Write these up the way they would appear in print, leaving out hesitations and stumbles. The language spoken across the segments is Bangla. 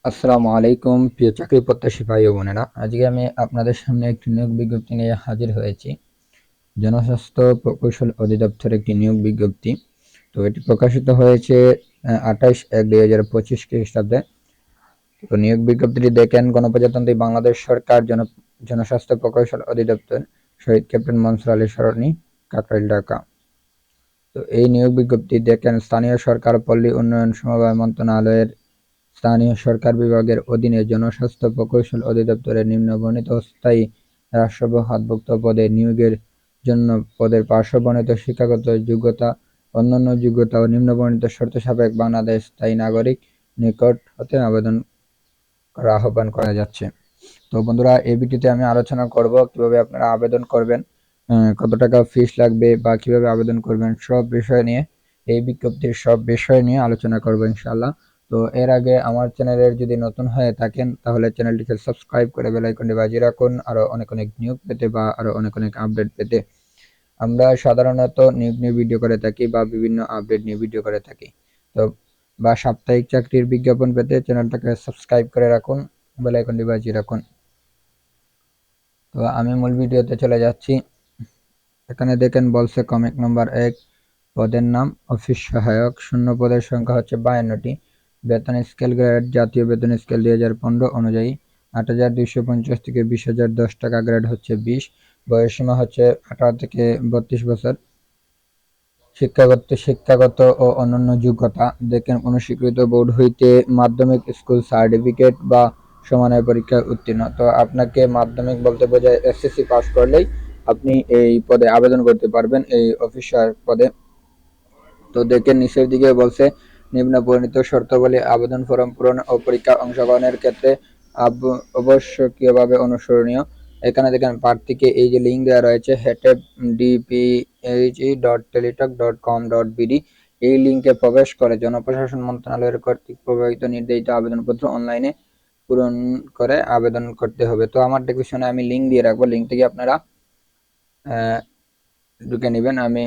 আসসালামু আলাইকুম প্রিয় চাকরি প্রত্যাশী ভাই ও বোনেরা, আজকে আমি আপনাদের সামনে একটি নিয়োগ বিজ্ঞপ্তি নিয়ে হাজির হয়েছি। জনস্বাস্থ্য প্রকৌশল অধিদপ্তর একটি নিয়োগ বিজ্ঞপ্তি। তো এটি প্রকাশিত হয়েছে 28/1/2025 খ্রিস্টাব্দে। তো নিয়োগ বিজ্ঞপ্তিটি দেখেন গণপ্রজাতন্ত্রী বাংলাদেশ সরকার জনস্বাস্থ্য প্রকৌশল অধিদপ্তর, শহীদ ক্যাপ্টেন মনসুর আলী সরণি, কাকরাইল, ঢাকা। তো এই নিয়োগ বিজ্ঞপ্তি দেখেন স্থানীয় সরকার পল্লী উন্নয়ন সমবায় মন্ত্রণালয়ের স্থানীয় সরকার বিভাগের অধীনে জনস্বাস্থ্য প্রকৌশল অধিদপ্তরের নিম্নবর্ণিত স্থায়ী রাষ্ট্রীয় হাতভুক্ত পদে নিয়োগের জন্য পদের পার্শ্ববর্ণিত শিক্ষাগত যোগ্যতা, অন্যান্য যোগ্যতা ও নিম্নবর্ণিত শর্ত সাপেক্ষে বাংলাদেশ স্থায়ী নাগরিক নিকট হতে আবেদন করা আহ্বান করা যাচ্ছে। তো বন্ধুরা, এই ভিডিওতে আমি আলোচনা করব কিভাবে আপনারা আবেদন করবেন, কত টাকা ফিস লাগবে বা কিভাবে আবেদন করবেন, সব বিষয় নিয়ে এই বিজ্ঞপ্তির সব বিষয় নিয়ে আলোচনা করব ইনশাআল্লাহ। তো এর আগে আমার চ্যানেলের যদি নতুন হয়ে থাকেন তাহলে চ্যানেলটিকে সাবস্ক্রাইব করে বেল আইকনটি বাজিয়ে রাখুন আরো অনেক নিয়োগ পেতে বা আরো অনেক আপডেট পেতে। আমরা সাধারণত নিয়োগ নিয়ে ভিডিও করে থাকি বা বিভিন্ন আপডেট নিয়ে ভিডিও করে থাকি। তো বা সাপ্তাহিক চাকরির বিজ্ঞাপন পেতে চ্যানেলটাকে সাবস্ক্রাইব করে রাখুন, বেল আইকনটি বাজিয়ে রাখুন। তো আমি মূল ভিডিওতে চলে যাচ্ছি। এখানে দেখেন বলছে কমিক নম্বর 1, পদের নাম অফিস সহায়ক, শূন্য পদের সংখ্যা হচ্ছে 52টি। বেতন স্কেল গ্রেড জাতীয় বেতন স্কেল 2015 অনুযায়ী 8,250 থেকে 20,010 টাকা, গ্রেড হচ্ছে 20, বয়সসীমা হচ্ছে 18 থেকে 32 বছর। শিক্ষাগত ও অন্যান্য যোগ্যতা দেখেন কোনো স্বীকৃত বোর্ড হইতে মাধ্যমিক স্কুল সার্টিফিকেট বা সমানের পরীক্ষায় উত্তীর্ণ। তো আপনাকে মাধ্যমিক বলতে বোঝায় এসএসসি পাস করলেই আপনি এই পদে আবেদন করতে পারবেন, এই অফিসার পদে। তো দেখেন নিচের দিকে বলছে নিম্ন বর্ণিত শর্তাবলী আবেদন ফরম পূরণ ও পরীক্ষা অংশগ্রহণের ক্ষেত্রে আবশ্যকীয়ভাবে অনুসরণীয়। এখানে দেখেন প্রার্থীকে এই যে লিঙ্ক দেওয়া রয়েছে htphe.teletalk.com.bd, এই লিঙ্কে প্রবেশ করে জনপ্রশাসন মন্ত্রণালয়ের কর্তৃক প্রবাহিত নির্ধারিত আবেদনপত্র অনলাইনে পূরণ করে আবেদন করতে হবে। তো আমার ডেসক্রিপশনে আমি লিঙ্ক দিয়ে রাখবো, লিঙ্ক থেকে আপনারা ঢুকে নেবেন। আমি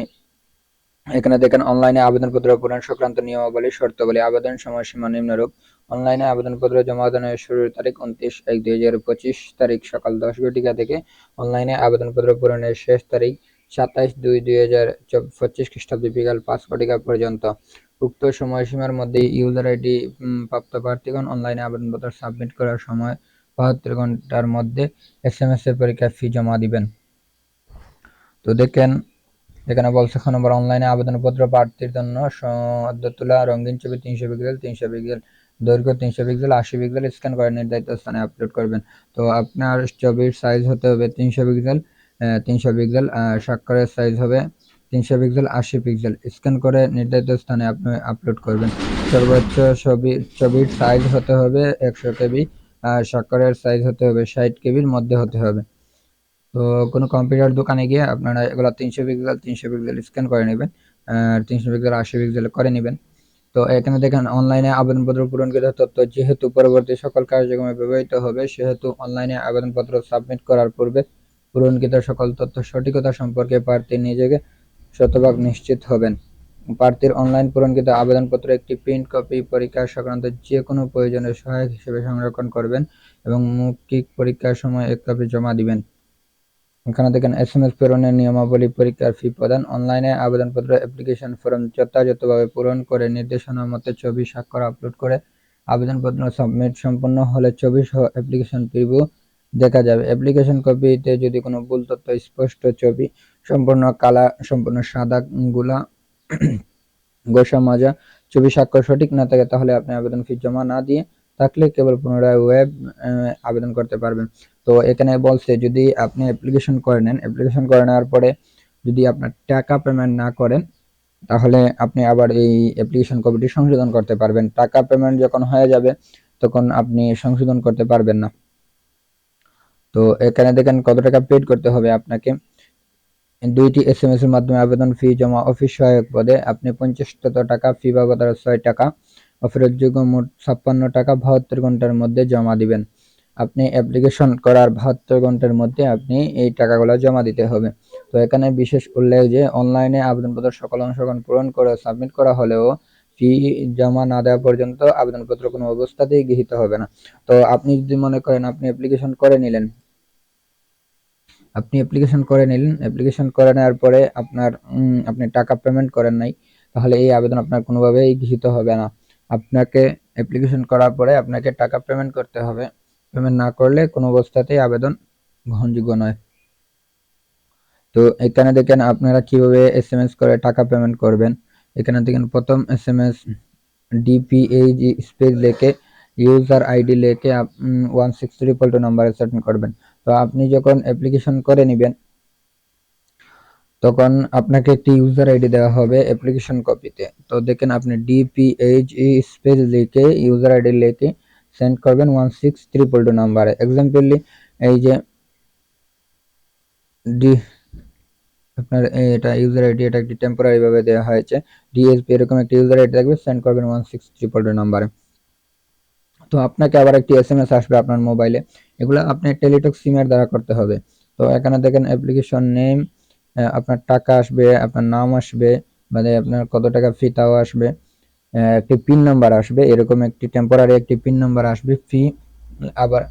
এখানে দেখেন অনলাইনে আবেদনপত্র পূরণ সংক্রান্ত নিয়মাবলী শর্তাবলী। আবেদন সময়সীমা নিম্নরূপ। অনলাইনে আবেদনপত্র জমা দানের শুরুর তারিখ 29/1/2025 তারিখ সকাল 10 ঘটিকা থেকে অনলাইনে আবেদনপত্র পূরণের শেষ তারিখ 27/2/2025 খ্রিস্টাব্দ বিকাল 5 ঘটিকা পর্যন্ত। উক্ত সময়সীমার মধ্যে ইউজার আইডি প্রাপ্ত প্রার্থীগণ অনলাইনে আবেদনপত্র সাবমিট করার সময় 72 ঘন্টার মধ্যে SMS এর পরীক্ষার ফি জমা দিবেন। তো দেখেন এখানে বলছে খ নম্বর অনলাইনে আবেদনপত্র প্রার্থীর জন্য সদ্য তোলা রঙিন ছবি 300 পিক্সেল, 300 পিক্সেল দৈর্ঘ্য, 300 পিক্সেল, 80 পিক্সেল স্ক্যান করে নির্ধারিত স্থানে আপলোড করবেন। তো আপনার ছবির সাইজ হতে হবে 300 পিক্সেল, 300 পিক্সেল, স্বাক্ষরের সাইজ হবে 300 পিক্সেল, 80 পিক্সেল স্ক্যান করে নির্ধারিত স্থানে আপনি আপলোড করবেন। সর্বোচ্চ ছবির সাইজ হতে হবে 100 কেবি, স্বাক্ষরের সাইজ হতে হবে 60 কেবির মধ্যে হতে হবে। তো কোনো কম্পিউটার দোকানে গিয়ে আপনারা এগুলো 300 পিক্সেল স্ক্যান করে নেবেন, 300 পিক্সেল 80 পিক্সেল করে নেবেন। তো এখানে দেখেন অনলাইনে আবেদনপত্র পূরণকৃত তথ্য যেহেতু পরবর্তী সকল কার্যক্রমে ব্যবহৃত হবে, সেহেতু অনলাইনে আবেদনপত্র সাবমিট করার পূর্বে পূরণকৃত সকল তথ্য সঠিকতা সম্পর্কে প্রার্থী নিজেকে শতভাগ নিশ্চিত হবেন। প্রার্থীর অনলাইন পূরণকৃত আবেদনপত্র একটি প্রিন্ট কপি পরীক্ষা সংক্রান্ত যে কোনো প্রয়োজনীয় সহায়ক হিসেবে সংরক্ষণ করবেন এবং মৌখিক পরীক্ষার সময় এক কপি জমা দিবেন। এখানে দেখেন SMS প্রেরণের নিয়মাবলী, পরীক্ষার ফি প্রদান। অনলাইনে আবেদনপত্র অ্যাপ্লিকেশন ফর্ম যথাযথভাবে পূরণ করে নির্দেশনা মতে ছবি, স্বাক্ষর আপলোড করে আবেদনপত্র সাবমিট সম্পন্ন হলে ছবি সহ অ্যাপ্লিকেশন প্রিভিউ দেখা যাবে। অ্যাপ্লিকেশন কপিতে যদি কোনো ভুল তথ্য, স্পষ্ট ছবি, সম্পূর্ণ কালার, সম্পূর্ণ সাদা গুলা, গোসা মাজা ছবি, স্বাক্ষর সঠিক না থাকে তাহলে আপনি আবেদন ফি জমা না দিয়ে থাকলে কেবল পুনরায় ওয়েব আবেদন করতে পারবেন। তো এখানে বলছে যদি আপনি অ্যাপ্লিকেশন করে নেন, অ্যাপ্লিকেশন করে নেওয়ার পরে যদি আপনার টাকা পেমেন্ট না করেন তাহলে আপনি আবার এই অ্যাপ্লিকেশন কপিটি সংশোধন করতে পারবেন। টাকা পেমেন্ট যখন হয়ে যাবে তখন আপনি সংশোধন করতে পারবেন না। তো এখানে দেখেন কত টাকা পেড করতে হবে আপনাকে। 2টি SMS এর মাধ্যমে আবেদন ফি জমা। অফিস সহায়ক পদে আপনি 50 টাকা ফি বাবদ 6 টাকা অফেরতযোগ্য মোট 56 টাকা 72 ঘন্টার মধ্যে জমা দিবেন। আপনি অ্যাপ্লিকেশন করার 72 ঘন্টার মধ্যে আপনি এই টাকাগুলো জমা দিতে হবে। তো এখানে বিশেষ উল্লেখ যে অনলাইনে আবেদনপত্র সকল অংশগ্রহণ পূরণ করে সাবমিট করা হলেও ফি জমা না দেওয়া পর্যন্ত আবেদনপত্র কোনো অবস্থাতেই গৃহীত হবে না। তো আপনি যদি মনে করেন আপনি অ্যাপ্লিকেশন করে নিলেন, অ্যাপ্লিকেশন করে নেওয়ার পরে আপনি টাকা পেমেন্ট করেন নাই, তাহলে এই আবেদন আপনার কোনোভাবেই গৃহীত হবে না। আপনাকে অ্যাপ্লিকেশন করার পরে আপনাকে টাকা পেমেন্ট করতে হবে। পেমেন্ট না করলে কোনো অবস্থাতেই আবেদন গ্রহণযোগ্য নয়। তো এখানে দেখেন আপনারা কিভাবে এসএমএস করে টাকা পেমেন্ট করবেন। এখানে দেখেন প্রথম এসএমএস DPH স্পেস লিখে ইউজার আইডি লিখে 16322 নাম্বারে সেন্ড করবেন। তো আপনি যখন অ্যাপ্লিকেশন করে নেবেন তখন আপনাকে একটি ইউজার আইডি দেওয়া হবে অ্যাপ্লিকেশন কপিতে। তো দেখেন আপনি DPH স্পেস লিখে ইউজার আইডি লিখে সেন্ড করবেন 16322 নাম্বারে। এক্সাম্পলি এই যে আপনার এটা ইউজার আইডি, এটা একটি টেম্পোরারি ভাবে দেওয়া হয়েছে। ডিএসপি এরকম একটা ইউজার আইডি থাকবে, সেন্ড করবেন 16322 নাম্বারে। তো আপনাকে আবার একটি এসএমএস আসবে আপনার মোবাইলে। এগুলো আপনি টেলিটক সিমের দ্বারা করতে হবে। তো এখানে দেখেন অ্যাপ্লিকেশন নেম, আপনার টাকা আসবে, আপনার নাম আসবে, মানে আপনার কত টাকা ফি তাও আসবে, একটি পিন নাম্বার আসবে, এরকম একটি টেম্পোরারি একটি পিন নাম্বার আসবে ফি। আবার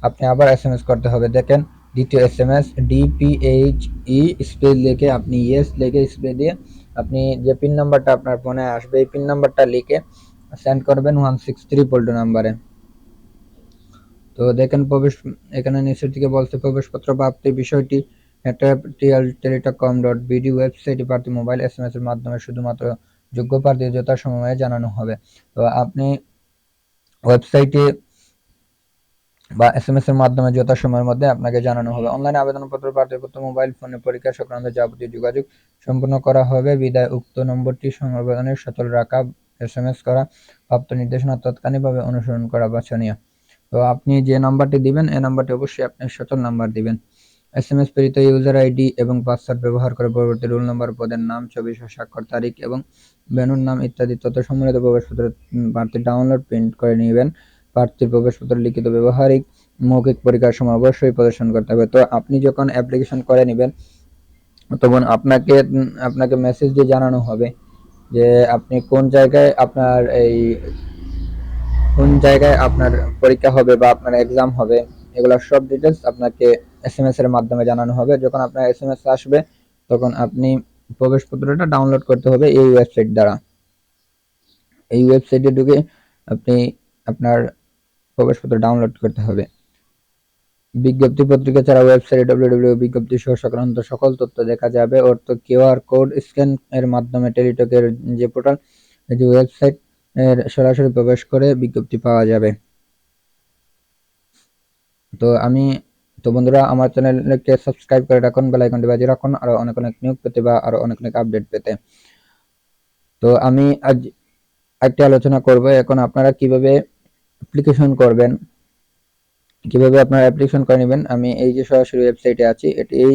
আপনি আবার এসএমএস করতে হবে। দেখেন দ্বিতীয় এসএমএস DPHE স্পেস লিখে আপনি ইয়েস লিখে স্পেস দিয়ে আপনি যে পিন নাম্বারটা আপনার ফোনে আসবে এই পিন নাম্বারটা লিখে সেন্ড করবেন 16322 নাম্বারে। তো দেখেন এখানে নিচের দিকে বলছে প্রবেশপত্র প্রাপ্তির বিষয়টি টেলিটক.com.bd ওয়েবসাইটে প্রার্থী মোবাইল এসএমএস এর মাধ্যমে শুধুমাত্র যোগ্য প্রার্থী যথাসময়ে জানানো হবে। তো আপনি ওয়েবসাইটে বা এসএমএস এর মাধ্যমে যথাসময়ের মধ্যে আপনাকে জানানো হবে। অনলাইনে আবেদনপত্র প্রার্থীপত্র মোবাইল ফোনে পরীক্ষা সংক্রান্ত যাবতীয় যোগাযোগ সম্পন্ন করা হবে। বিদায় উক্ত নম্বরটি সংবেদনের সচল রাখা, এসএমএস করা, প্রাপ্ত নির্দেশনা তাৎক্ষণিকভাবে অনুসরণ করা বাছনীয়। তো আপনি যে নাম্বারটি দিবেন এই নাম্বারটি অবশ্যই আপনি সচল নাম্বার দিবেন। এসএমএস প্রেরিত ইউজার আইডি এবং পাসওয়ার্ড ব্যবহার করে পরবর্তী রোল নম্বর, পদের নাম, ছবি সহ স্বাক্ষর, তারিখ এবং ভেন্যুর নাম ইত্যাদি তথ্য সম্বলিত প্রবেশপত্র প্রার্থী ডাউনলোড প্রিন্ট করে নেবেন। প্রার্থীর প্রবেশপত্র লিখিত ব্যবহারিক মৌখিক পরীক্ষার সময় অবশ্যই প্রদর্শন করতে হবে। তো আপনি যখন অ্যাপ্লিকেশন করে নেবেন তখন আপনাকে মেসেজ দিয়ে জানানো হবে যে আপনি কোন জায়গায় আপনার পরীক্ষা হবে বা আপনার এক্সাম হবে, এগুলো সব ডিটেলস আপনাকে এসএমএস এর মাধ্যমে জানানো হবে। যখন আপনার এসএমএস আসবে তখন আপনি প্রবেশপত্রটা ডাউনলোড করতে হবে এই ওয়েবসাইট দ্বারা। এই ওয়েবসাইটে ঢুকে আপনি আপনার প্রবেশপত্র ডাউনলোড করতে হবে। বিজ্ঞপ্তি পত্রিকা ছাড়া ওয়েবসাইটে www.বিজ্ঞপ্তি সহ সংক্রান্ত সকল তথ্য দেখা যাবে। অর্থ কিউআর কোড স্ক্যান এর মাধ্যমে টেলিটকের যে পোর্টাল, যে ওয়েবসাইট এর সরাসরি প্রবেশ করে বিজ্ঞপ্তি পাওয়া যাবে। তো বন্ধুরা আমার চ্যানেলকে সাবস্ক্রাইব করে রাখুন, বেল আইকনটি বাজিয়ে রাখুন আরো অনেক নিউজ পেতে বা আরো অনেক আপডেট পেতে। তো আমি আজ একটা আলোচনা করব এখন আপনারা কিভাবে অ্যাপ্লিকেশন করবেন, কিভাবে আপনারা অ্যাপ্লিকেশন করে নেবেন। আমি এই যে সরাসরি ওয়েবসাইটে আছি, এই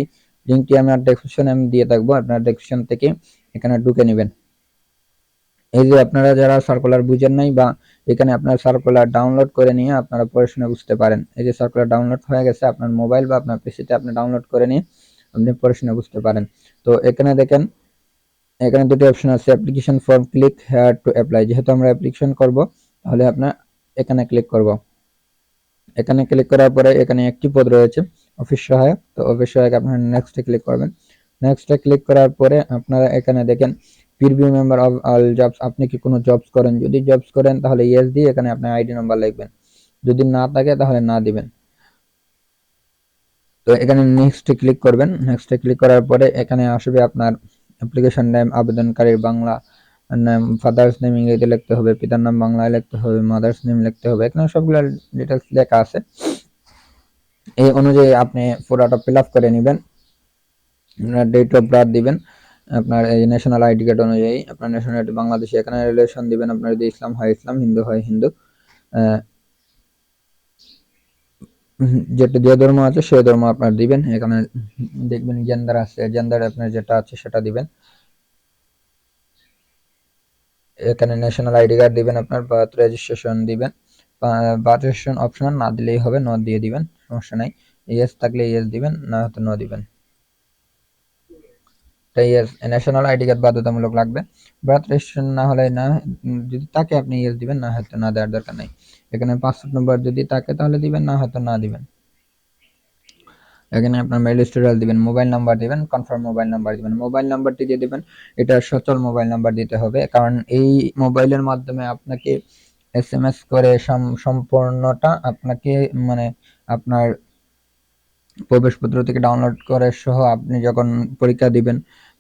লিংকটি আমার ডেসক্রিপশনে আমি দিয়ে থাকবো, আপনারা ডেসক্রিপশন থেকে এখানে ঢুকে নেবেন। এই যে আপনারা যারা সার্কুলার বুঝেন নাই বা এখানে আপনার সার্কুলার ডাউনলোড করে নিয়ে আপনারা পড়াশোনা বুঝতে পারেন। এই যে সার্কুলার ডাউনলোড হয়ে গেছে আপনার মোবাইল বা আপনার পিসিতে, আপনি ডাউনলোড করে নিয়ে আপনি পড়াশোনা বুঝতে পারেন। তো এখানে দেখেন এখানে দুটি অপশন আছে, application form, click here to apply. যেহেতু আমরা অ্যাপ্লিকেশন করব তাহলে আপনার এখানে ক্লিক করব। এখানে ক্লিক করার পরে এখানে একটি পদ রয়েছে অফিস সহায়ক। তো অফিস সহায়ক আপনারা নেক্সটে ক্লিক করবেন। নেক্সটে ক্লিক করার পরে আপনারা এখানে দেখেন preview member of all jobs, আপনি কি কোনো জবস করেন? যদি জবস করেন তাহলে ইয়েস দিয়ে এখানে আপনার আইডি নাম্বার লিখবেন, যদি না থাকে তাহলে না দিবেন। তো এখানে নেক্সটে ক্লিক করবেন। নেক্সটে ক্লিক করার পরে এখানে আসবে আপনার অ্যাপ্লিকেশন নেম, আবেদনকারীর বাংলা নাম, ফাদার্স নেম ইংরেজিতে লিখতে হবে, পিতার নাম বাংলায় লিখতে হবে, মাদার্স নেম লিখতে হবে। এখানে সবগুলো ডিটেলস লেখা আছে, এই অনুযায়ী আপনি পুরোটা ফিল আপ করে নেবেন। আপনার ডেট অফ বার্থ দিবেন, আপনার এই ন্যাশনাল আইডি কার্ড অনুযায়ী আপনার ন্যাশনালিটি বাংলাদেশি। এখানে রিলেশন দিবেন, আপনার যদি ইসলাম হয় ইসলাম, হিন্দু হয় হিন্দু, যেটা যে ধর্ম আছে সেই ধর্ম আপনার দিবেন। এখানে দেখবেন জেন্ডার আছে, জেন্ডার আপনার যেটা আছে সেটা দিবেন। এখানে ন্যাশনাল আইডি কার্ড দিবেন, আপনার বার্থ রেজিস্ট্রেশন দিবেন। বার্থ রেজিস্ট্রেশন অপশনাল, না দিলেই হবে, নো দিয়ে দিবেন, সমস্যা নাই। ইয়েস থাকলে ইয়েস দিবেন, না হলে নো দিবেন। একটা ইয়েস ন্যাশনাল আইডি কার্ড বাধ্যতামূলক লাগবে। বার্থ রেজিস্ট্রেশন না হলে না, যদি তাকে আপনি ইয়েস দিবেন, না হয়তো না দেওয়ার দরকার নাই। এখানে পাসপোর্ট নম্বর যদি থাকে তাহলে দিবেন, না হয়তো না দিবেন। এখানে আপনার মেইল স্টোরিয়াল দিবেন, মোবাইল নাম্বার দিবেন, কনফার্ম মোবাইল নাম্বার দিবেন। মোবাইল নাম্বারটি যে দিবেন এটা সচল মোবাইল নাম্বার দিতে হবে, কারণ এই মোবাইলের মাধ্যমে আপনাকে এসএমএস করে সম্পূর্ণটা আপনাকে মানে আপনার প্রবেশপত্র থেকে ডাউনলোড করে সহ আপনি যখন পরীক্ষা দিবেন,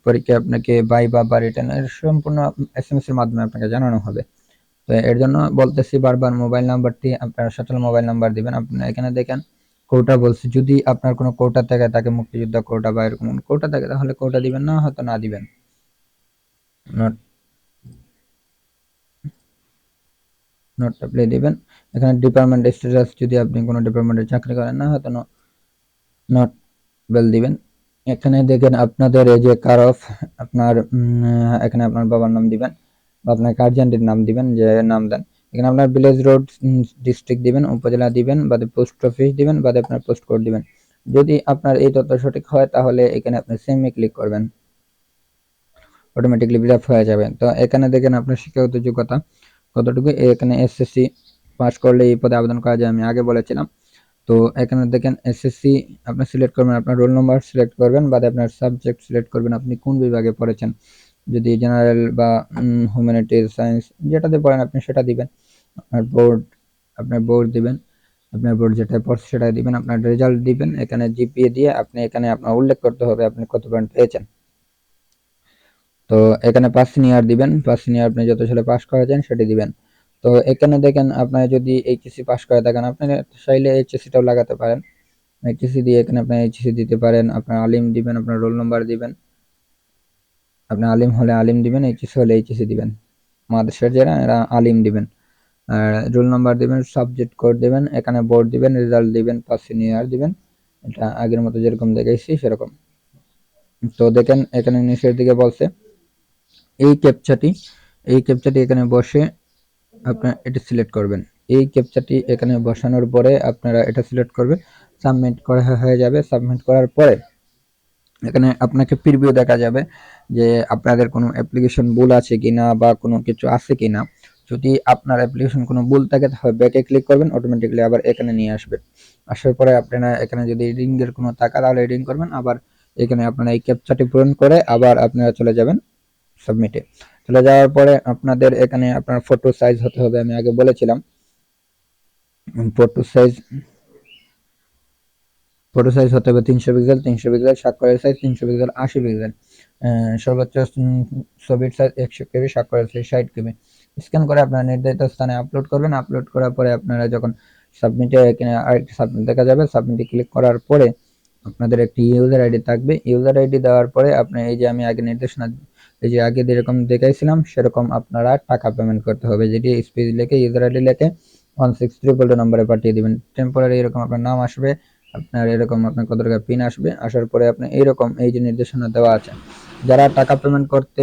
পরীক্ষায় আপনাকে ভাইবা বা রিটেনের সম্পূর্ণ এসএমএস এর মাধ্যমে আপনাকে জানানো হবে। তো এর জন্য বলতেছি বারবার মোবাইল নাম্বারটি আপনার সচল মোবাইল নাম্বার দিবেন। আপনারা এখানে দেখেন কোটা বলছে, যদি আপনার কোনো কোটা থাকে, তাকে মুক্তিযোদ্ধা কোটা বা এরকম কোটা থাকে তাহলে কোটা দিবেন, না হয়তো না দিবেন। নট অ্যাপ্লাই দিবেন। এখানে ডিপার্টমেন্ট স্ট্যাটাস, যদি আপনি কোনো ডিপার্টমেন্টে চাকরি করেন, না হয়তো নট বেল দিবেন। এখানে দেখেন আপনাদের এই যে কার অফ, আপনার এখানে আপনার বাবার নাম দিবেন বা আপনার গার্জিয়ানটির নাম দিবেন, যে নাম দেন। এখানে আপনার ভিলেজ রোড ডিস্ট্রিক্ট দিবেন, উপজেলা দিবেন, বাদে পোস্ট অফিস দিবেন, বাদে আপনার পোস্ট কোড দিবেন। যদি আপনার এই তথ্য সঠিক হয় তাহলে এখানে আপনি সেমে ক্লিক করবেন, অটোমেটিকলি ফিল আপ হয়ে যাবে। তো এখানে দেখেন আপনার শিক্ষাগত যোগ্যতা কতটুকু, এখানে এসএসসি পাস করলে এই পদে আবেদন করা যায়, আমি আগে বলেছিলাম। তো এখানে দেখেন এসএসসি আপনি সিলেক্ট করবেন, আপনার রোল নাম্বার সিলেক্ট করবেন, বাদে আপনার সাবজেক্ট সিলেক্ট করবেন, আপনি কোন বিভাগে পড়েছেন, যদি জেনারেল বা হিউম্যানিটিজ সায়েন্স যেটাতে পড়েন আপনি সেটা দিবেন। আপনার বোর্ড দিবেন, আপনার বোর্ড যেটা পড়ছে সেটা দিবেন, আপনার রেজাল্ট দিবেন। এখানে জিপিএ দিয়ে আপনি এখানে আপনার উল্লেখ করতে হবে আপনি কত পয়েন্ট পেয়েছেন। তো এখানে পাস সিনিয়র দিবেন, পাস সিনিয়র আপনি যত সালে পাস করেছেন সেটি দিবেন। তো এখানে দেখেন আপনার যদি এইচএসসি পাস করে থাকেন, আপনি চাইলে এইচএসসিটাও লাগাতে পারেন। এইচএসসি দিয়ে এখানে আপনি এইচএসসি দিতে পারেন, আপনার আলিম দিবেন, আপনার রোল নাম্বার দিবেন, আপনি আলিম হলে আলিম দিবেন, এইচএসসি হলে এইচএসসি দিবেন। মাদ্রাসার যারা এরা আলিম দিবেন, আর রোল নাম্বার দিবেন, সাবজেক্ট কোড দিবেন, এখানে বোর্ড দিবেন, রেজাল্ট দিবেন, পাস সিনিয়র দিবেন। এটা আগের মতো যেরকম দেখাইছি সেরকম। তো দেখেন এখানে নিচের দিকে বলছে এই ক্যাপচাটি এখানে বসে আপনারা এটা সিলেক্ট করবেন। এই ক্যাপচাটি এখানে বসানোর পরে আপনারা এটা সিলেক্ট করবেন, সাবমিট করা হয়ে যাবে। সাবমিট করার পরে এখানে আপনাকে প্রিভিউ দেখা যাবে যে আপনাদের কোনো অ্যাপ্লিকেশন ভুল আছে কিনা বা কোনো কিছু আছে কিনা। যদি আপনার অ্যাপ্লিকেশন কোনো ভুল থাকে তাহলে ব্যাকে ক্লিক করবেন, অটোমেটিক্যালি আবার এখানে নিয়ে আসবে। আসার পরে আপনারা এখানে যদি এডিটিং এর কোনো থাকে তাহলে এডিটিং করবেন, আবার এখানে আপনারা এই ক্যাপচাটি পূরণ করে আবার আপনারা চলে যাবেন সাবমিটে। চলে যাওয়ার পরে আপনাদের এখানে আপনার ফটো সাইজ হতে হবে, আমি আগে বলেছিলাম। ফটো সাইজ হতে হবে 300 পিক্সেল, স্বাক্ষরের সাইজ 300 পিক্সেল, 80 পিক্সেল, সর্বোচ্চ ছবির সাইজ 100 কেবি, স্বাক্ষরের সাইজ 60 কেবি। স্ক্যান করে আপনারা নির্ধারিত স্থানে আপলোড করবেন। আপলোড করার পরে আপনারা যখন সাবমিটে এখানে আরেকটি সাবমিট দেখা যাবে, সাবমিটে ক্লিক করার পরে আপনাদের একটি ইউজার আইডি থাকবে। ইউজার আইডি দেওয়ার পরে আপনি এই যে আমি আগে নির্দেশনা, এই যে আগে যেরকম দেখাইছিলাম সেরকম আপনারা টাকা পেমেন্ট করতে হবে, যেটি স্পেস লিখে ইউজার আইডি লিখে 163 নম্বরে পাঠিয়ে দিবেন। টেম্পোরারি এরকম আপনার নাম আসবে, আপনার এরকম আপনার কত টাকা পিন আসবে। আসার পরে আপনি এইরকম এই যে নির্দেশনা দেওয়া আছে, যারা টাকা পেমেন্ট করতে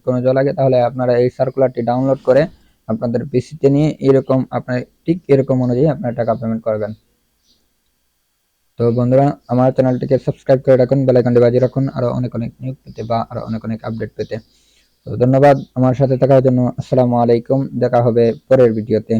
কোনো লাগে তাহলে আপনারা এই সার্কুলারটি ডাউনলোড করে আপনাদের পিসিতে নিয়ে এরকম আপনার ঠিক এরকম অনুযায়ী আপনারা টাকা পেমেন্ট করবেন। তো বন্ধুরা আমার চ্যানেলটিকে সাবস্ক্রাইব করে রাখুন, বেল আইকনটি বাজিয়ে রাখুন আরো অনেক নিউজ পেতে বা আরো অনেক আপডেট পেতে। তো ধন্যবাদ আমার সাথে থাকার জন্য। আসসালামু আলাইকুম, দেখা হবে পরের ভিডিওতে।